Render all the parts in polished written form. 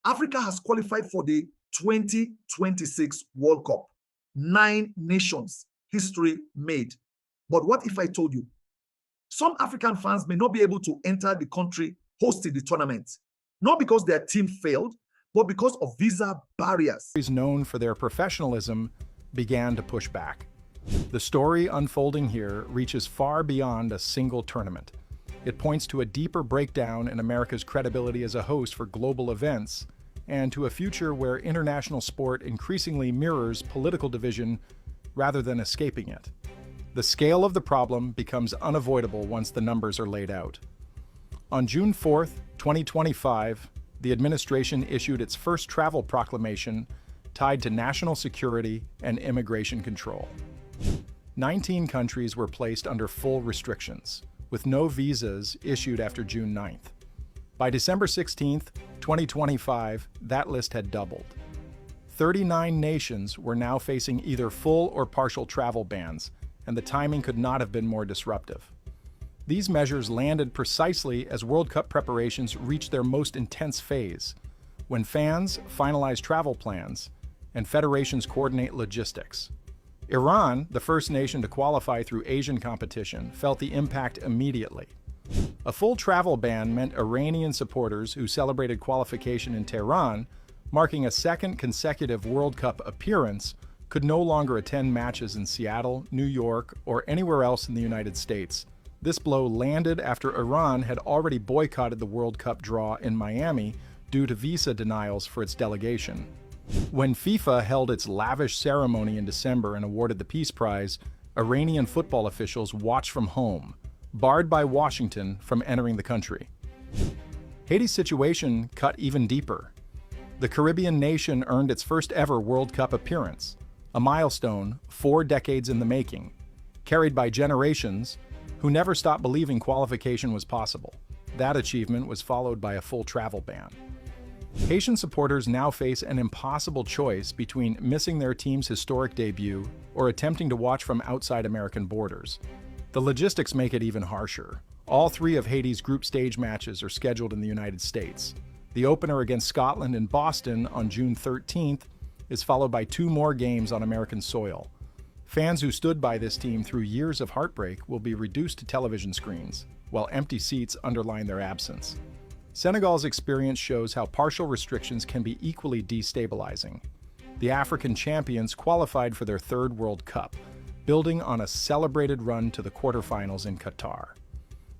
Africa has qualified for the 2026 World Cup. 9 nations, history made. But what if I told you some African fans may not be able to enter the country hosting the tournament, not because their team failed, but because of visa barriers. Known for their professionalism, began to push back. The story unfolding here reaches far beyond a single tournament. It points to a deeper breakdown in America's credibility as a host for global events, and to a future where international sport increasingly mirrors political division rather than escaping it. The scale of the problem becomes unavoidable once the numbers are laid out. On June 4, 2025, the administration issued its first travel proclamation tied to national security and immigration control. 19 countries were placed under full restrictions, with no visas issued after June 9th. By December 16, 2025, that list had doubled. 39 nations were now facing either full or partial travel bans, and the timing could not have been more disruptive. These measures landed precisely as World Cup preparations reached their most intense phase, when fans finalize travel plans and federations coordinate logistics. Iran, the first nation to qualify through Asian competition, felt the impact immediately. A full travel ban meant Iranian supporters who celebrated qualification in Tehran, marking a second consecutive World Cup appearance, could no longer attend matches in Seattle, New York, or anywhere else in the United States. This blow landed after Iran had already boycotted the World Cup draw in Miami due to visa denials for its delegation. When FIFA held its lavish ceremony in December and awarded the Peace Prize, Iranian football officials watched from home, barred by Washington from entering the country. Haiti's situation cut even deeper. The Caribbean nation earned its first ever World Cup appearance, a milestone 4 decades in the making, carried by generations who never stopped believing qualification was possible. That achievement was followed by a full travel ban. Haitian supporters now face an impossible choice between missing their team's historic debut or attempting to watch from outside American borders. The logistics make it even harsher. All 3 of Haiti's group stage matches are scheduled in the United States. The opener against Scotland in Boston on June 13th is followed by 2 more games on American soil. Fans who stood by this team through years of heartbreak will be reduced to television screens, while empty seats underline their absence. Senegal's experience shows how partial restrictions can be equally destabilizing. The African champions qualified for their 3rd World Cup, building on a celebrated run to the quarterfinals in Qatar.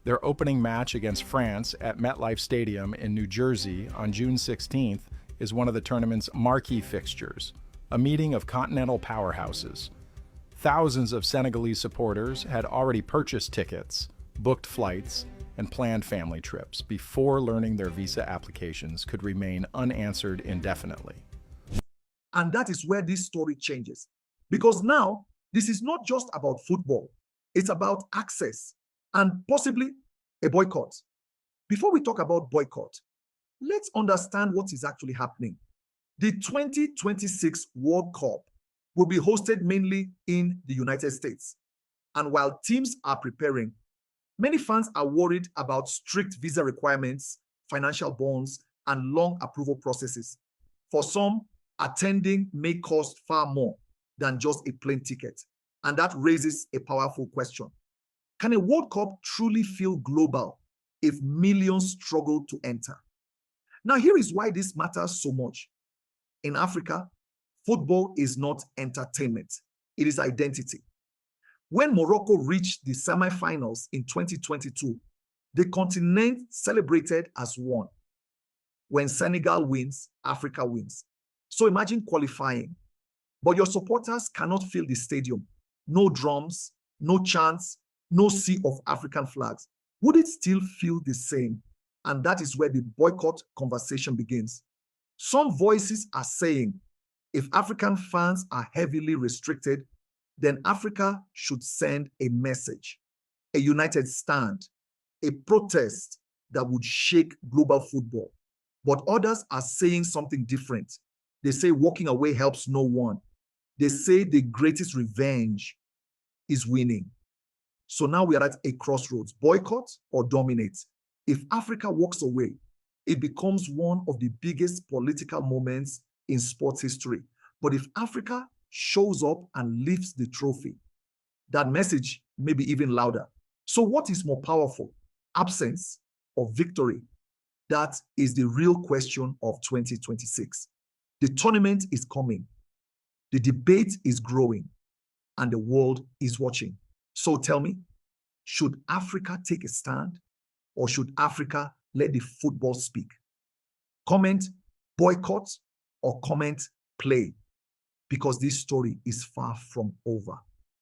Their opening match against France at MetLife Stadium in New Jersey on June 16th is one of the tournament's marquee fixtures, a meeting of continental powerhouses. Thousands of Senegalese supporters had already purchased tickets, booked flights, and planned family trips before learning their visa applications could remain unanswered indefinitely. And that is where this story changes. Because now, this is not just about football. It's about access and possibly a boycott. Before we talk about boycott, let's understand what is actually happening. The 2026 World Cup will be hosted mainly in the United States. And while teams are preparing, many fans are worried about strict visa requirements, financial bonds, and long approval processes. For some, attending may cost far more than just a plane ticket. And that raises a powerful question. Can a World Cup truly feel global if millions struggle to enter? Now, here is why this matters so much. In Africa, football is not entertainment. It is identity. When Morocco reached the semi-finals in 2022, the continent celebrated as one. When Senegal wins, Africa wins. So imagine qualifying, but your supporters cannot fill the stadium. No drums, no chants, no sea of African flags. Would it still feel the same? And that is where the boycott conversation begins. Some voices are saying, if African fans are heavily restricted, then Africa should send a message, a united stand, a protest that would shake global football. But others are saying something different. They say walking away helps no one. They say the greatest revenge is winning. So now we are at a crossroads, boycott or dominate. If Africa walks away, it becomes one of the biggest political moments in sports history. But if Africa shows up and lifts the trophy, that message may be even louder. So what is more powerful, absence or victory? That is the real question of 2026. The tournament is coming. The debate is growing and the world is watching. So tell me, should Africa take a stand or should Africa let the football speak? Comment boycott or comment play, because this story is far from over.